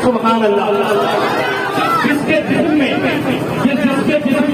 سبحان اللہ. جس کے جسم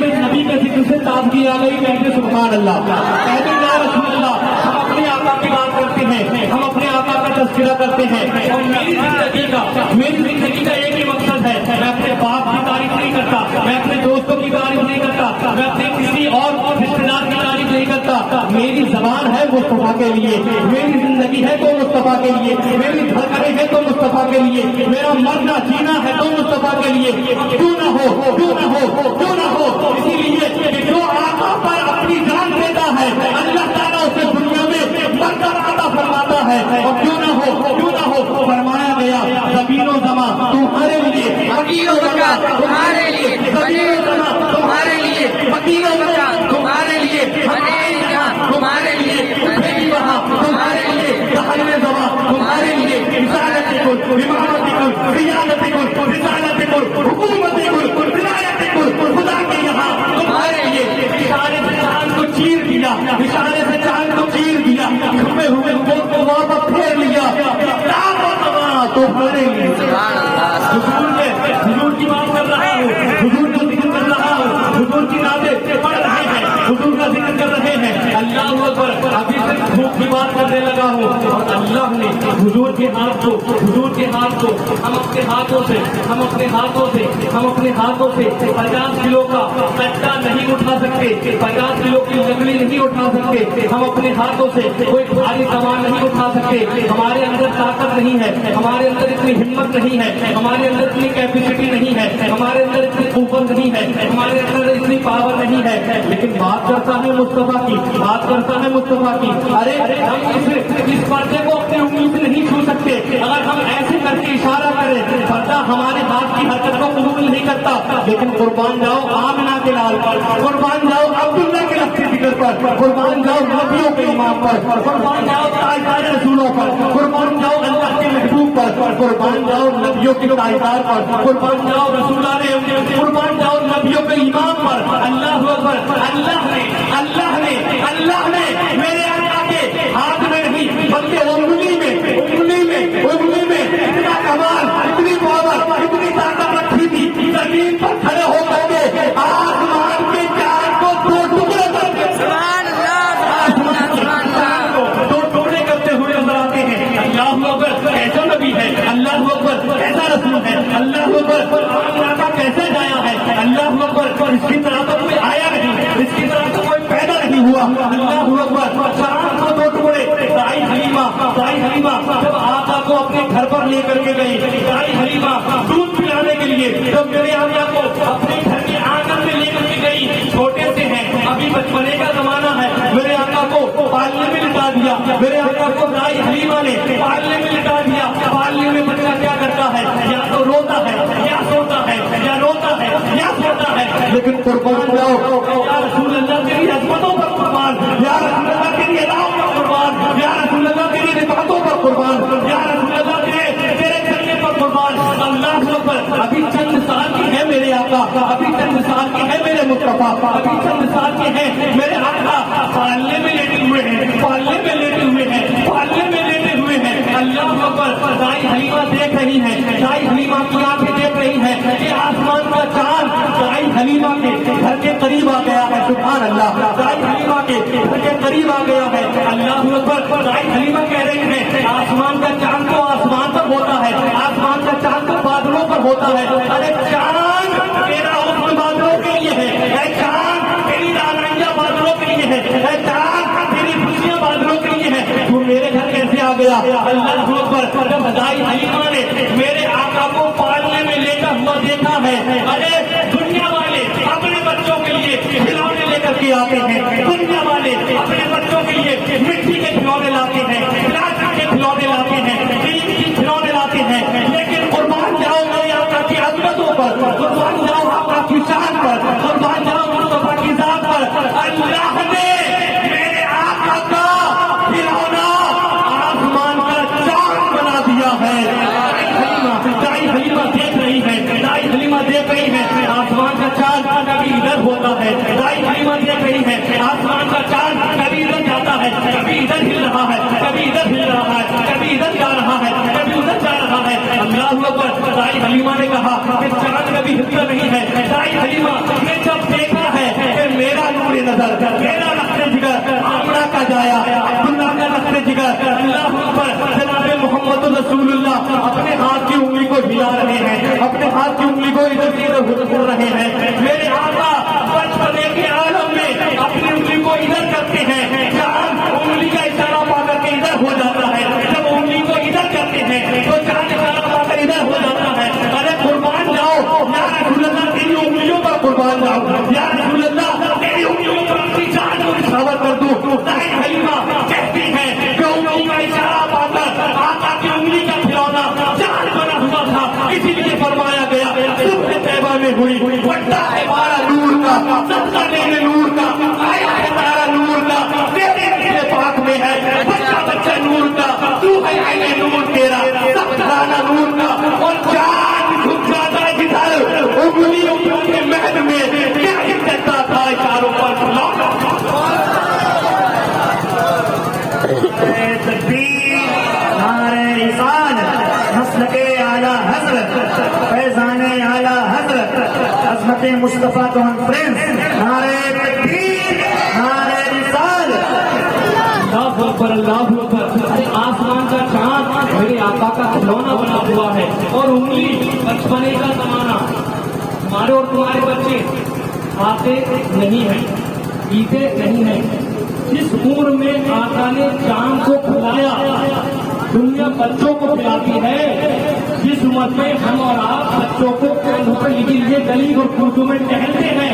میں نبی کا ذکر سے تازگی آ گئی کہتے سبحان اللہ. کہتے یا رسول اللہ ہم اپنے آقا کی بات کرتے ہیں, ہم اپنے آقا کا تذکرہ کرتے ہیں, اور میری زندگی کا ایک ہی مقصد ہے, میں اپنے باپ کی تعریف نہیں کرتا, میں اپنے دوستوں کی تعریف نہیں کرتا, میں اپنے کسی اور رشتے دار کی تعریف نہیں کرتا. میری زبان ہے مصطفیٰ کے لیے, میری زندگی ہے تو مصطفیٰ کے لیے, میری دھڑکنیں ہے تو مصطفیٰ کے لیے, میرا مرنا جینا ہے تو مصطفیٰ کے لیے. کیوں نہ ہو, کیوں نہ ہو, کیوں نہ ہو. اسی لیے کہ جو آقا پر اپنی جان دیتا ہے اللہ تعالیٰ اسے دنیا میں مرتبہ عطا فرماتا ہے. اور کیوں نہ ہو, کیوں نہ ہو, فرمایا گیا زمین و زمان تمہارے لیے, وکیل و مکان تمہارے لیے, زمین و زمان تمہارے لیے, وکیل و مکان تمہارے لیے, جہاں تمہارے لیے, وہاں تمہارے لیے, دہل زمان تمہارے لیے, رسالت کل, امامت کل, ریاضت کل, رسالت کل, حکومت کل, ولایت کل, خدا کے یہاں تمہارے لیے. اشارے سے چاند کو چیر دیا, اشارے سے چاند کو چیر دیا, چھپے ہوئے کو واپس پھیر لیا. تمہارے لیے حضور کی بات کر رہا ہوں, حضور کا ذکر کر رہا ہوں, حضور کی نعتیں پڑھ رہے ہیں, حضور کا ذکر کر رہے ہیں. اللہ اکبر. ابھی تک بھوک کی بات کرنے لگا ہوں, اور اللہ نے حضور کے ہاتھ کو, حضور کے ہاتھ کو ہم اپنے ہاتھوں سے, ہم اپنے ہاتھوں سے, ہم اپنے ہاتھوں سے 50 کلو کا کٹا نہیں اٹھا سکتے, 50 کلو کی لکڑی نہیں اٹھا سکتے, ہم اپنے ہاتھوں سے کوئی بھاری سامان نہیں اٹھا سکتے. ہمارے اندر طاقت نہیں ہے, ہمارے اندر اتنی ہمت نہیں ہے, ہمارے اندر اتنی کیپیسٹی نہیں ہے, ہمارے اندر اتنی قوت نہیں ہے, ہمارے اندر اتنی پاور نہیں ہے. لیکن بات کرتا ہے مصطفیٰ کی, بات کرتا ہے مصطفیٰ کی. ارے ہم اس پردے کو اپنی انگلی سے نہیں چھو سکتے. اگر ہم ایسے کر کے اشارہ کریں پردہ ہمارے ہاتھ کی حرکت کو قبول نہیں کرتا. لیکن قربان جاؤ آمنہ کے لال پر, قربان جاؤ عبداللہ کے لفظ ذکر پر, قربان جاؤ نبیوں کے امام پر, قربان جاؤ تاجدار رسولوں پر, قربان جاؤ اللہ کے محبوب پر, قربان جاؤ نبیوں کے تاجدار پر, قربان جاؤ رسولان, قربان جاؤ نبیوں کے امام پر. اللہ اکبر. اللہ نے میرے آقا کے ہاتھ میں نہیں بلکہ انگلی میں اتنا کمال, اتنی پاور, اتنی طاقت رکھی تھی. زمین پر کھڑے ہو کر کے آسمان کے چاند کو 2 ٹکڑے کر کے, سبحان اللہ, دو ٹکڑے کرتے ہوئے نظر آتے ہیں. اللہ اکبر. ایسا نبی ہے, اللہ اکبر. ایسا رسول ہے, اللہ اکبر. آقا کیسے جایا ہے, اللہ اکبر. اس کی طرح تو کوئی آیا نہیں, اس کی طرح تو کوئی پیدا نہیں ہوا. اللہ اکبر. چاند کو 2 ٹکڑے. دائی حلیمہ جب آقا کو اپنے گھر پر لے کر کے گئی, دائی حلیمہ دودھ پلانے کے لیے جب میرے آقا کو اپنے گھر کے آنگن میں لے کر کے گئی, چھوٹے سے ہیں, ابھی بچپنے کا زمانہ ہے, میرے آقا کو پالنے میں لٹا دیا. میرے آقا کو دائی حلیمہ نے پالنے میں لٹا دیا. پالنے میں بچہ کیا کرتا ہے, یا تو روتا ہے, یا سوتا ہے, یا روتا ہے, یا سوتا ہے. لیکن قربان جاؤ یا رسول اللہ تیری عظمتوں پر قربان, یا رسول اللہ تیری اداؤں پر قربان, یا رسول اللہ تیری رفعتوں پر قربان, یا رسول اللہ تیرے چلنے پر قربان. اللہ اکبر. ابھی چند سال کی ہے میرے آقا, ابھی چند سال کی ہے میرے مصطفیٰ, ابھی چند سال کے ہیں میرے آقا. پالنے میں لیٹے ہوئے ہیں, پالنے میں لیٹے ہوئے ہیں, پالنے میں لیٹے ہوئے ہیں. اللہ اکبر. دائی حلیمہ دیکھ رہی ہے, دائی حلیمہ کی آنکھیں دیکھ رہی ہے کہ آسمان کا چاند دائی حلیمہ کے گھر کے قریب آ گیا ہے. سبحان اللہ. دائی حلیمہ کے گھر کے قریب آ گیا ہے. اللہ اکبر. دائی حلیمہ کہہ رہی ہے آسمان کا چاند تو آسمان پر ہوتا ہے, آسمان کا چاند تو بادلوں پر ہوتا ہے. ارے چاند تیرا حکم بادلوں کے لیے ہے, اے چاند تیری دانائیاں بادلوں کے لیے ہے, اے چاند تیری خوشیاں بادلوں کے لیے ہے. تو میرے گھر کیسے آ گیا؟ اللہ اکبر. جب دائی حلیمہ نے میرے آقا کو پالنے میں لے کر ہوا دیکھا ہے, ارے دنیا والے اپنے بچوں کے لیے کھلونے لے کر کے آتے ہیں, دنیا والے اپنے بچوں کے لیے مٹی کے کھلونے لاتے ہیں, پلاسٹک کے کھلونے لاتے ہیں, ٹین کے کھلونے لاتے ہیں. لیکن قربان جاؤ میرے آقا کی عظمت و नमाजों पर, कुर्बान जाओ आका की शान पर, कुर्बान जाओ मुस्तफा की जात पर। अल्लाह ने मेरे आका का खिलौना आसमान का चांद बना दिया है। दाई हलीमा देख रही है, दाई हलीमा देख रही है आसमान का चांद कभी इधर होता है, दाई हलीमा देख रही है आसमान का चांद कभी इधर जाता है, कभी इधर हिल रहा है, कभी इधर हिल रहा है, कभी इधर जा रहा है, कभी उधर जा रहा है। अल्लाह अकबर। दाई हलीमा ने कहा कि चांद कभी हिलता नहीं है। दाई हलीमा ने जब देखा है कि मेरा नूर नजर, मेरा रख्ते जिगर आमना का जाया, अब्दुल्लाह का रख्ते जिगर, अल्लाह अकबर, जनाब मोहम्मद रसूलुल्लाह अपने हाथ की उंगली को हिला रहे हैं, अपने हाथ की उंगली को इधर से इधर कर रहे हैं। मेरे आका बचपने के आलम में अपनी उंगली को इधर करते हैं, चांद उंगली का इशारा पा करके इधर हो जाता है। जब उंगली को इधर करते हैं तो चांद इशारा पाकर इधर हो जाता है। अरे कुर्बान जाओ या रसूलुल्लाह, तेरी उंगलियों पर कुर्बान जाओ या रसूलुल्लाह, तेरी उंगलियों पर अपनी जान को निछावर कर दूं। दाई हलीमा कहती है कि उंगली का इशारा पाकर आका की उंगली का खिलौना चांद बना हुआ था, इसीलिए फरमाया गया सुबह तैबा में हुई बट्टा है हमारा नूर का, सबका मेरे नूर का, आया है तारा नूर का, तेरे रिश्ते पाक में है बच्चा बच्चा नूर का, तू है आईने नूर तेरा, सब घराना नूर का। और चांद झुक जाता है जिधर उंगलियों के महल में, क्या ही करता था इशारों पर आला हजरत फैजान आला हजरत अज़मत मुस्तफा कॉन्फ्रेंस, नारे तकबीर, नारे रिसाल। अल्लाहु अकबर, अल्लाहु अकबर। अरे आसमान का चांद मेरे आका का खिलौना बना हुआ है और उंगली बचपने का जमाना। हमारे और तुम्हारे बच्चे खाते नहीं हैं, पीते नहीं हैं। जिस उम्र में आका ने चांद को खिलाया, दुनिया बच्चों को खिलाती है। जिस उम्र में हम और आप बच्चों को कंधों पर लिए गली और खुर्दों में टहलते हैं,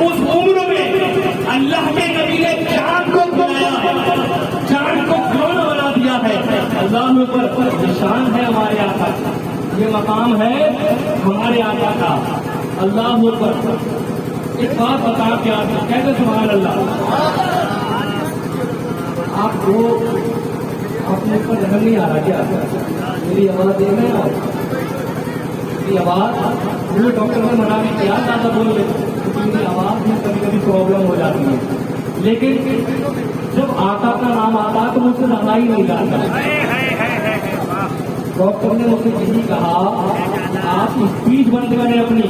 उस उम्र में अल्लाह के नबी ने चांद को खिलाया है, चांद को खिलौना बना दिया है। अल्लाह पर निशान है हमारे आका, ये मकाम है हमारे आका का। अल्लाह पर एक बात बता क्या कहते सुभान अल्लाह। आपको अपने ऊपर जहन नहीं आ रहा क्या? मेरी आवाज दे रहे हैं आप? मेरी आवाज मुझे डॉक्टर ने मना भी किया ज्यादा बोल रहे, क्योंकि मेरी आवाज में कभी कभी प्रॉब्लम हो जाती है। लेकिन जब आका का नाम आता है तो मुझसे ज्यादा ही नहीं जाता। डॉक्टर ने मुझसे यही कहा आप स्पीच बंद करें अपनी,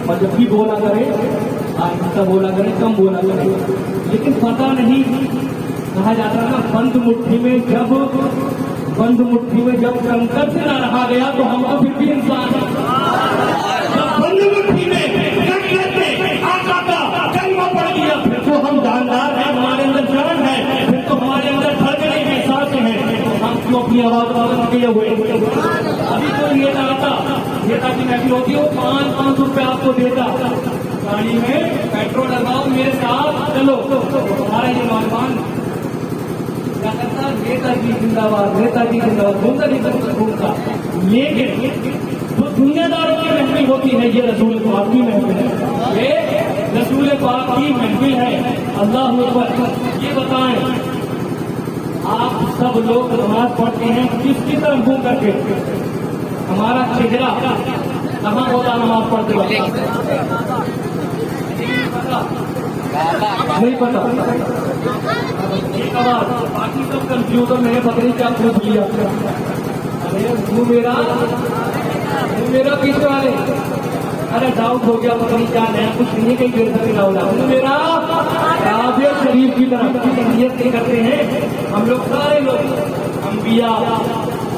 और जब भी बोला करें आहिस्ता बोला करें, कम बोला करें। लेकिन पता नहीं, कहा जाता है ना बंद मुट्ठी में जब कंकर से ना रहा गया तो हम तो फिर भी इंसान हैं। जब बंद मुट्ठी में कंकर से आका का कलमा पड़ गया फिर तो हम जानदार हैं, हमारे अंदर जान है, फिर तो हमारे अंदर धड़कने की सांसें हैं। हम क्यों अपनी आवाज बंद किए हुए? अभी तो ये नेता की महफिल होती है, वो 500 रुपये आपको देता, गाड़ी में पेट्रोल डलवाओ मेरे साथ चलो। हमारा ये नौजवान क्या करता, नेताजी जिंदाबाद, नेताजी जिंदाबाद घूमता नहीं घूमता। लेकिन जो दुनियादारों की महफिल होती है ये रसूल पाक की महफिल है, ये रसूल पाक की महफिल है। अल्लाह अकबर। ये बताएं आप सब लोग नमाज पढ़ते हैं किसकी तरफ घूम करके? हमारा चेहरा कहाँ होता नमाज पढ़ते वक्त? नहीं पता। एक आवाज, बाकी सब कंफ्यूजन में पकड़ी क्या पूछ लिया। अरे मेरा पीछे वाले, अरे डाउट हो गया, पता नहीं क्या नया कुछ नहीं, कहीं देर तक ना मेरा काबे शरीफ की तरफ नियत नहीं करते हैं हम लोग, सारे लोग अंबिया,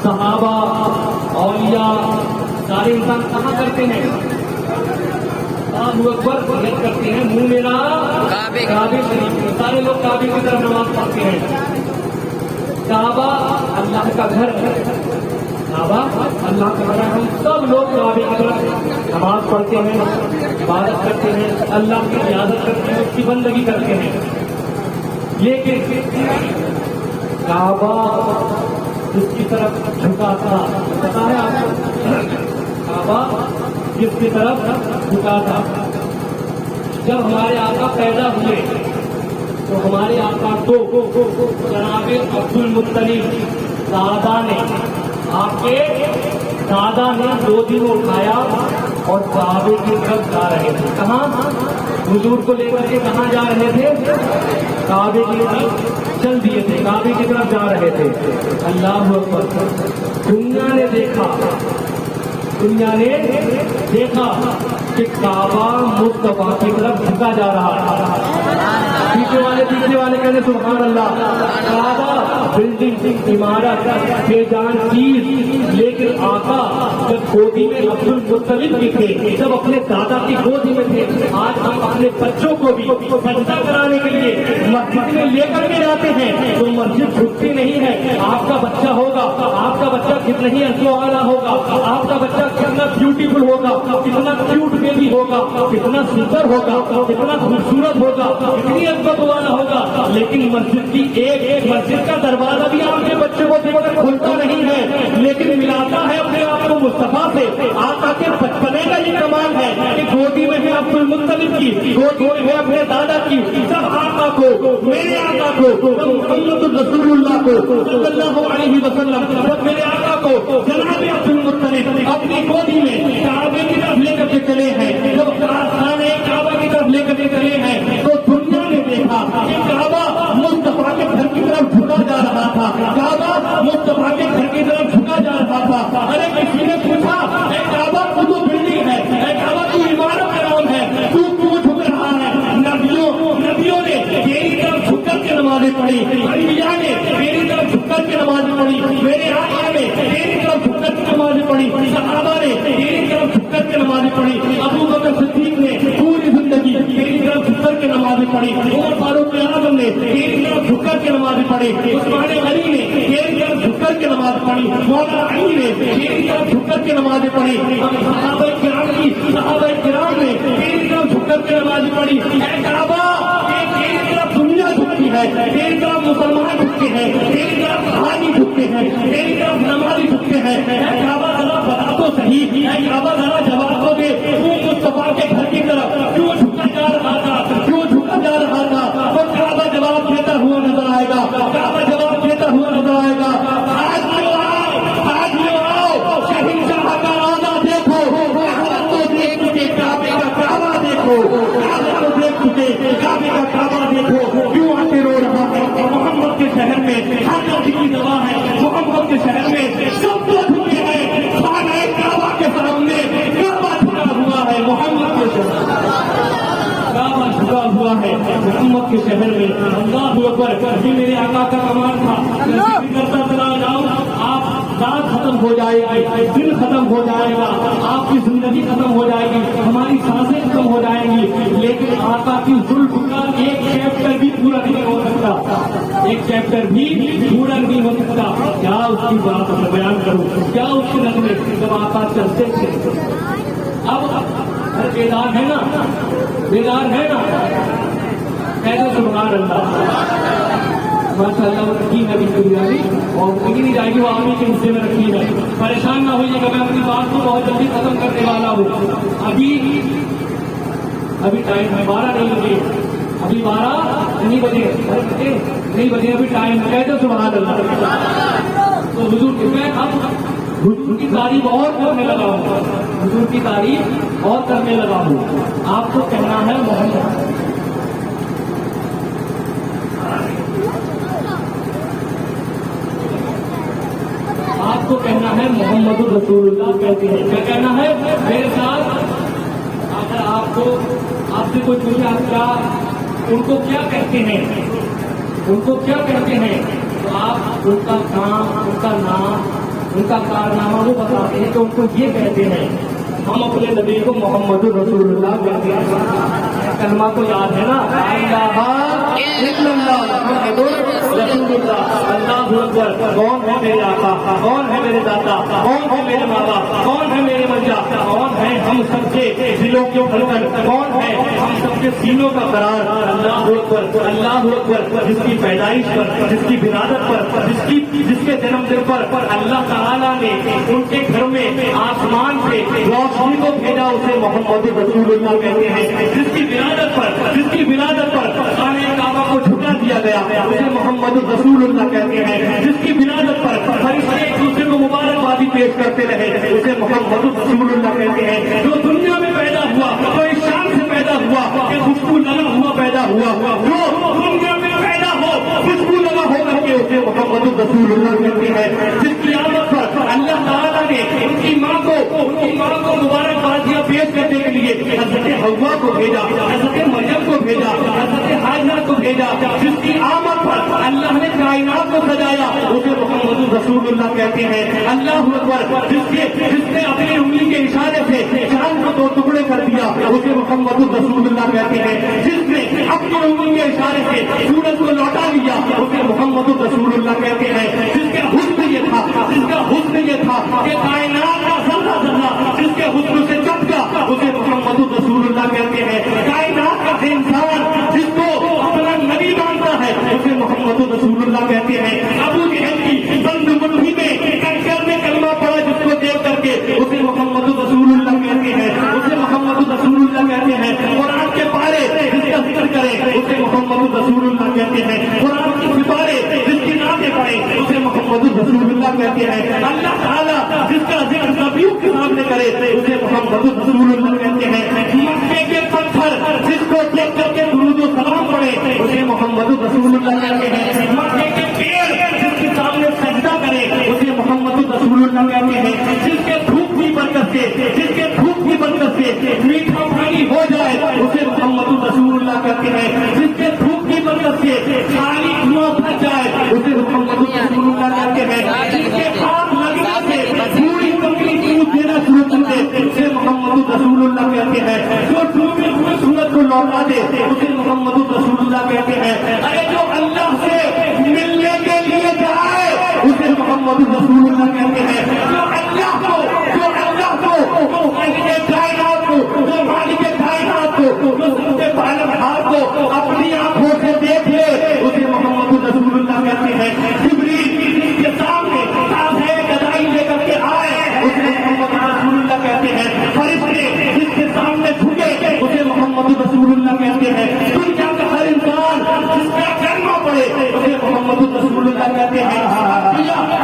सहाबा, औलिया, सारे इंसान कहाँ करते हैं? अल्लाहु अकबर नियत करते हैं, मुंह मेरा काबे शरीफ में। सारे लोग काबे की तरफ नमाज पढ़ते हैं। काबा अल्लाह का घर है, काबा अल्लाह का घर है। हम सब लोग काबे की तरफ नमाज पढ़ते हैं, इबादत करते हैं, अल्लाह की इजाजत करते हैं, उसकी बंदगी करते हैं। लेकिन काबा जिसकी तरफ झुका था, पता है आपको? काबा کس کی طرف جھکا تھا؟ جب ہمارے آقا پیدا ہوئے تو ہمارے آقا کو جناب عبد المطلب دادا نے، آپ کے دادا نے گودی میں اٹھایا اور کعبے کی طرف جا رہے تھے. کہاں؟ حضور کو لے کر کے کہاں جا رہے تھے؟ کعبے کی طرف چل دیے تھے، کعبے کی طرف جا رہے تھے. اللہ اکبر. دنیا نے دیکھا کہ کعبہ مصطفیٰ کی طرف جھکا جا رہا ہے. پیچھے والے کہنے سبحان اللہ. کعبہ بلڈنگ، عمارت، بے جان چیز، لیکن آقا جب گودی میں عبد المطلب بھی تھے، جب اپنے دادا کی گودی میں تھے. آج ہم اپنے بچوں کو بھی سجدہ کرانے کے لیے مسجد میں لے کر کے جاتے ہیں تو مسجد چھٹتی نہیں ہے. آپ کا بچہ ہوگا، آپ کا بچہ کتنا ہی اچھا والا ہوگا، آپ کا بچہ کتنا بیوٹیفل ہوگا، کتنا کیوٹ بیبی ہوگا، کتنا سندر ہوگا، کتنا خوبصورت ہوگا، کتنی عزت والا ہوگا، لیکن مسجد کی ایک مسجد کا دروازہ بھی آپ کے بچے کو دیکھ کر کھلتا نہیں ہے، لیکن ملاتا ہے اپنے آپ کو مصطفیٰ سے. آقا کے بچپنے کا یہ کمال ہے کہ گودی میں ہے عبد المطلب کی، گودی میں ہے اپنے دادا کی. سب آقا کو، میرے آقا کو، محمد رسول اللہ کو صلی اللہ علیہ وسلم، سب میرے آقا کو جناب عبد المطلب اپنی گودی میں کعبے کی طرف لے کر کے چلے ہیں. جب خانے کعبہ کی طرف لے کر کے چلے ہیں تو دنیا نے دیکھا کہ کعبہ مصطفیٰ کے گھر کی طرف جھکا جا رہا تھا، کعبہ مصطفیٰ کے گھر کی طرف جھکا جا رہا تھا. ارے کسی نے پوچھا اے کعبہ تو بلڈنگ ہے، اے کعبہ تو عمارت کا نام ہے، تو کیوں جھک رہا ہے؟ نبیوں نے تیری طرف جھک کر کے نمازیں پڑھی، انبیاء نے تیری طرف جھک کر کے نمازیں پڑھی، میرے آقا نے تیری طرف جھک کر کے نمازیں پڑھی، صحابہ نے تیری طرف جھک کر کے نمازیں پڑھی، ابو بکر صدیق نے پوری زندگی تیری طرف جھک کر کے نمازیں پڑھی، عمر فاروق اعظم نے تیری طرف جھک کر کے نمازیں پڑھی، عثمان غنی نے تیری طرف جھک کر کے نماز پڑھی، مولا علی نے تیری طرف جھک کر کے نمازیں پڑھی، صحابہ کرام نے تیری طرف جھک کر کے نمازیں پڑھی. اے کعبہ تیری طرف دنیا جھکتی ہے، تیری طرف مسلمان جھکتے ہیں، تیری طرف حاجی جھکتے ہیں، تیری طرف نمازی جھکتے ہیں. اے کعبہ ذرا بتا تو صحیح، اے کعبہ ذرا جواب دو گے، تو مصطفیٰ کے گھر کی طرف کیوں جھکا جا رہا تھا، کیوں جھکا جا رہا تھا؟ تو کعبہ جواب دیتا ہوا نظر آئے گا، کعبہ جواب دیتا ہوا نظر آئے گا. آج لو آؤ شہنشاہ کا روضہ دیکھو، کعبہ تو دیکھ چکے، کعبے کا کعبہ دیکھو، کعبہ تو دیکھ چکے، کعبے کا کعبہ دیکھو. کیوں آتے رو رہا ہے؟ محمد کے شہر میں ہر نبی کی دوا ہے، محمد کے شہر میں سب کو جھکے ہیں. خانہ کعبہ کے سامنے کعبہ جھکا ہوا ہے، محمد کے شہر کعبہ جھکا ہوا ہے محمد کے شہر میں. اللہ اکبر. یہ میرے آقا کا کمال تھا. کرتا چلا جاؤں، آپ رات ختم ہو جائے گی، دن ختم ہو جائے گا، آپ کی زندگی ختم ہو جائے گی، ہماری سانسیں ختم ہو جائیں گی، لیکن آقا کی زلف کا ایک چیپٹر بھی پورا نہیں ہو سکتا، ایک چیپٹر بھی پورا نہیں ہو سکتا. کیا اس کی بات میں بیان کروں، کیا اس کے نظر میں جب آقا چلتے تھے. اب گھر بیدار ہے نا، بیدار ہے نا، کہتے سبحان اللہ. ماشاء اللہ رکھی ہے بریانی اور کہیں نہیں جائے گی، وہ آدمی کے حصے میں رکھی ہے. پریشان نہ ہوئیے گا، میں اپنی بات کو بہت جلدی ختم کرنے والا ہوں. ابھی ٹائم ہے 12 نہیں بجے، ابھی 12 نہیں بجے ابھی ٹائم ہے. تو سبحان اللہ. تو حضور کی تعریف اور کرنے لگا ہوں، حضور کی تعریف اور کرنے لگا ہوں. آپ کو کہنا ہے محمد، آپ کو کہنا ہے محمد رسول اللہ کہتے ہیں. کیا کہنا ہے میرے ساتھ؟ اگر آپ سے کوئی پوچھے آپ کیا ان کو کیا کہتے ہیں، ان کو کیا کہتے ہیں، تو آپ ان کا کام، ان کا نام، ان کا کارنامہ وہ بتاتے ہیں کہ ان کو یہ کہتے ہیں. ہم اپنے نبی کو محمد رسول اللہ کہتے ہیں. کلمہ کو یاد ہے نا، اللہ इल्लल्लाह मुहम्मदुर रसूलुल्लाह। अल्लाहु अकबर। कौन है मेरे आका, कौन है मेरे दाता, कौन है मेरे माँ बाप, कौन है मेरे मजा, कौन है हम सबके दिलों के धड़कन, कौन है हम सबके सीनों का करार। अल्लाहु अकबर, अल्लाहु अकबर। जिसकी पैदाइश पर, जिसकी विरादत पर, जिसके जन्मदिन पर अल्लाह ताला ने उनके घर में आसमान से रोशनी को भेजा, उसे मोहम्मद रसूलुल्लाह कहते हैं। जिसकी विरादत पर खाने काबा को झुका दिया गया, उसे मोहम्मद रसूलुल्लाह कहते हैं। जिसकी विरादत पर फरिश्ते एक दूसरे को मुबारकबादी पेश करते रहे, उसे मोहम्मद रसूलुल्लाह कहते हैं। जो दुनिया में पैदा हुआ तो इस शान से पैदा हुआ कि खुशबू लगा हुआ पैदा हुआ, जो दुनिया में पैदा हो खुशबू लगा होकर के उसे मोहम्मद रसूलुल्लाह कहते हैं। जिसकी आमद पर अल्लाह ताला ने उनकी माँ को मुबारकबादियाँ पेश करने के लिए हज़रत हव्वा को भेजा, हज़रत मरियम को भेजा, हज़रत हाजरा को भेजा। जिसकी आमद पर अल्लाह ने कायनात को सजाया, उसे मोहम्मद रसूलुल्लाह कहते हैं। अल्लाह अकबर। जिसने अपनी उंगली के इशारे से चांद को 2 टुकड़े कर दिया, उसे मोहम्मद रसूलुल्लाह कहते हैं। जिसने अपनी उंगली के इशारे से सूरज को लौटा लिया, उसे मोहम्मद रसूलुल्लाह कहते हैं। जिसका हुस्न ये था कि कायनात का ज़र्रा जिसके हुस्न से चमका, उसे मोहम्मद रसूलुल्लाह कहते हैं। कायनात का इंसान जिसको अपना नबी मानता है, उसे मोहम्मद रसूलुल्लाह कहते हैं। अबू जहल की बंद मुट्ठी में कंकर में कलमा पड़ा जिसको देख करके, उसे मोहम्मद रसूलुल्लाह कहते हैं। उसे मोहम्मद रसूलुल्लाह कहते हैं। कुरान के पारे जिसका जिक्र करे, उसे मोहम्मद रसूलुल्लाह कहते हैं। कुरान की सिपारे जिसकी नाते पड़े, उसे मोहम्मद रसूलुल्लाह कहते हैं। अल्लाह ताला जिसका जिक्र नबियों के सामने करे, उसे मोहम्मद रसूलुल्लाह कहते हैं। मक्के के पत्थर जिसको देख करके दुरूद व सलाम पड़े, उसे मोहम्मद रसूलुल्लाह कहते हैं। मक्के के पेड़ जिसके सामने सजदा करे, उसे मोहम्मद रसूलुल्लाह कहते हैं। जिसके धूप की बरकत से मीठा पानी हो जाए, उसे मोहम्मद रसूलुल्लाह कहते हैं। जिसके धूप की बरकत से खाली धुआं फट जाए, उसे मोहम्मद रसूलुल्लाह कहते हैं। जिसके हाथ लगने से पूरी कंपनी दूध देना शुरू कर दे, उसे मोहम्मद रसूलुल्लाह कहते हैं। जो डूबे हुए सूरज को लौटा दे, उसे मोहम्मद रसूलुल्लाह कहते हैं। अरे जो अल्लाह से मिलने के लिए जाए, उसे मोहम्मद रसूलुल्लाह कहते हैं। जो अल्लाह को मालिक कायनात को, जो सबसे पालनहार को अपनी आंखों से देख ले, उसे मोहम्मद रसूलुल्लाह कहते हैं। जिब्रील के सामने ताज़े गदाई लेकर के आए, उसे मोहम्मद रसूलुल्लाह कहते हैं। फरिश्ते जिसके सामने झुके, उसे मोहम्मद रसूलुल्लाह कहते हैं। दुनिया का हर इंसान जिसका कलमा पड़े, उसे मोहम्मद रसूलुल्लाह कहते हैं।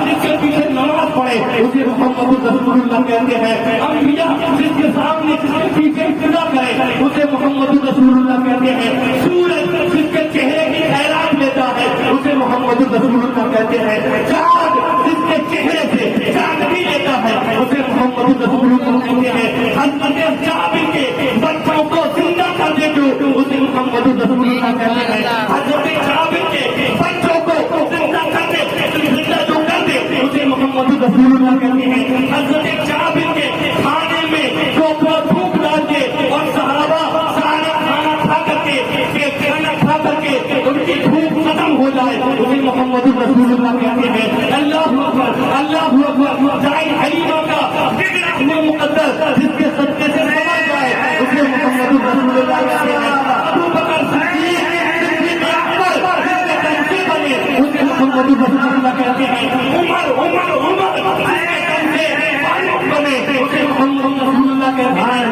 जिसके पीछे नमाज पढ़े, उसे मोहम्मद रसूलुल्लाह कहते हैं। अंबिया जिसके सामने जिसके पीछे इब्तिदा करे, उसे मोहम्मद रसूलुल्लाह कहते हैं। सूरज जिसके चेहरे की खैरात लेता है, उसे मोहम्मद रसूलुल्लाह कहते हैं। चाँद जिसके चेहरे से चांदनी लेता है, उसे मोहम्मद रसूलुल्लाह कहते हैं। हज़रत जाबिर के बच्चों को जिंदा कर दे जो, उसे मोहम्मद रसूलुल्लाह कहते हैं। हज़रत जाबिर के बच्चों को जिंदा कर दे, जिंदा जो कर दे, उसे मोहम्मद रसूलुल्लाह कहते हैं। हज़रत जाबिर के खाने में जो भूख डाल के और सहाबा सारा खाना खा करके उनकी भूख खत्म हो जाए, उसे मोहम्मद रसूलुल्लाह कहते हैं। अल्लाहु अकबर, अल्लाहु अकबर। जाए हलीमा का जिक्र मुकद्दर जिसके सदके से समझ जाए, उसे मोहम्मद रसूलुल्लाह कहते हैं। अबू बकर सिद्दीक़ जिसके अकबर जिसके तंसे बने, उसे मोहम्मद रसूलुल्लाह कहते हैं। उमर जिसके तंसे बने, उसे मोहम्मद रसूलुल्लाह कहते हैं।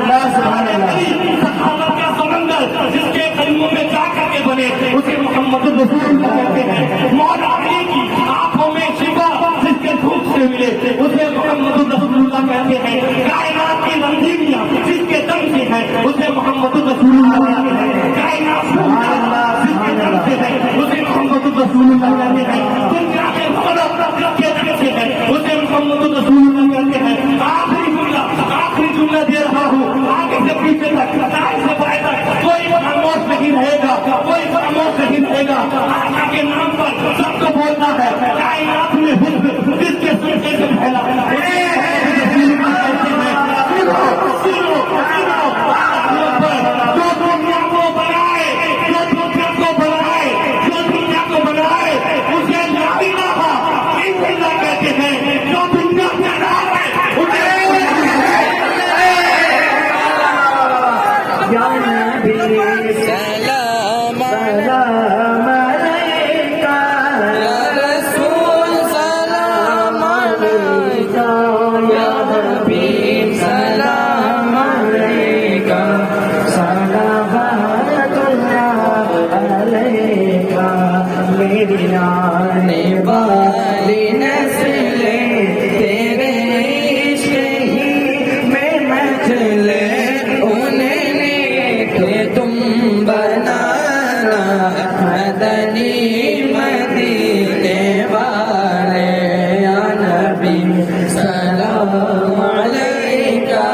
सहाबत का समंदर जिसके कदमों में जा करके बने, उसे मोहम्मद रसूलुल्लाह कहते हैं। मौला अली की आंखों में शिफा जिसके धूप से मिले, उसे मोहम्मद रसूलुल्लाह कहते हैं। कायनात की रंगीनियां जिसके दम से है, उसे मोहम्मद रसूलुल्लाह कहते हैं। कायनात जिसके दम से है, उसे मोहम्मद रसूलुल्लाह कहते हैं। दुनिया में जिसके दम से है, उसे मोहम्मद रसूलुल्लाह कहते हैं। आखिरी जुमला दे रहा हूँ, आगे से पीछे तक, दाएं से बाएं तक, कोई खामोश नहीं रहेगा, कोई खामोश नहीं रहेगा। आका के नाम पर सबको बोलना है। कायनात में हुस्न जिसके सदके से फैला है, सुनो जो दुनिया को बनाए یا نبی سلام سلام علیکہ یا رسول سلام علیکہ یا حبیب سلام علیکہ صلوات اللہ علیکہ میری آنے والی نسلیں تیرے عشق ہی میں مچلے انہیں نیک تم بنانا مدنی مدینے والے یا نبی سلام علیکہ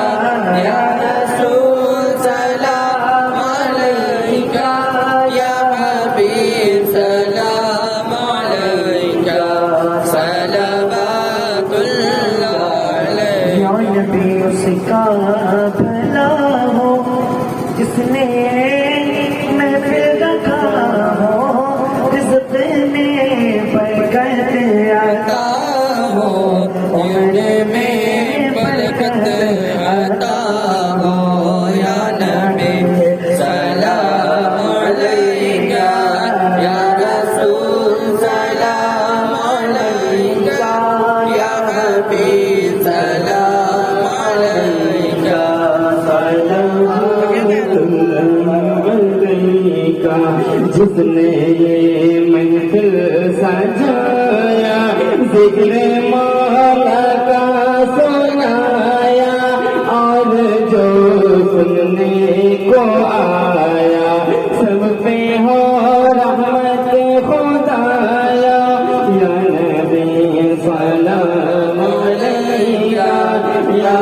یا رسول سلام علیکہ یا حبیب سلام علیکہ صلوات اللہ علیہ یا نبی اس کا بھلا ہو جس نے محفل رکھا ہو عزت میں برکت عطا ہو عمر میں برکت عطا ہو یا نبی سلام علیکہ یا رسول سلام علیکہ یا حبیب سلام علیکہ جس نے یہ محفل سجایا ذکر مولا کا سنایا اور جو سننے کو آیا سب پہ ہو رحمت خدایا یا نبی سلام علیکہ یا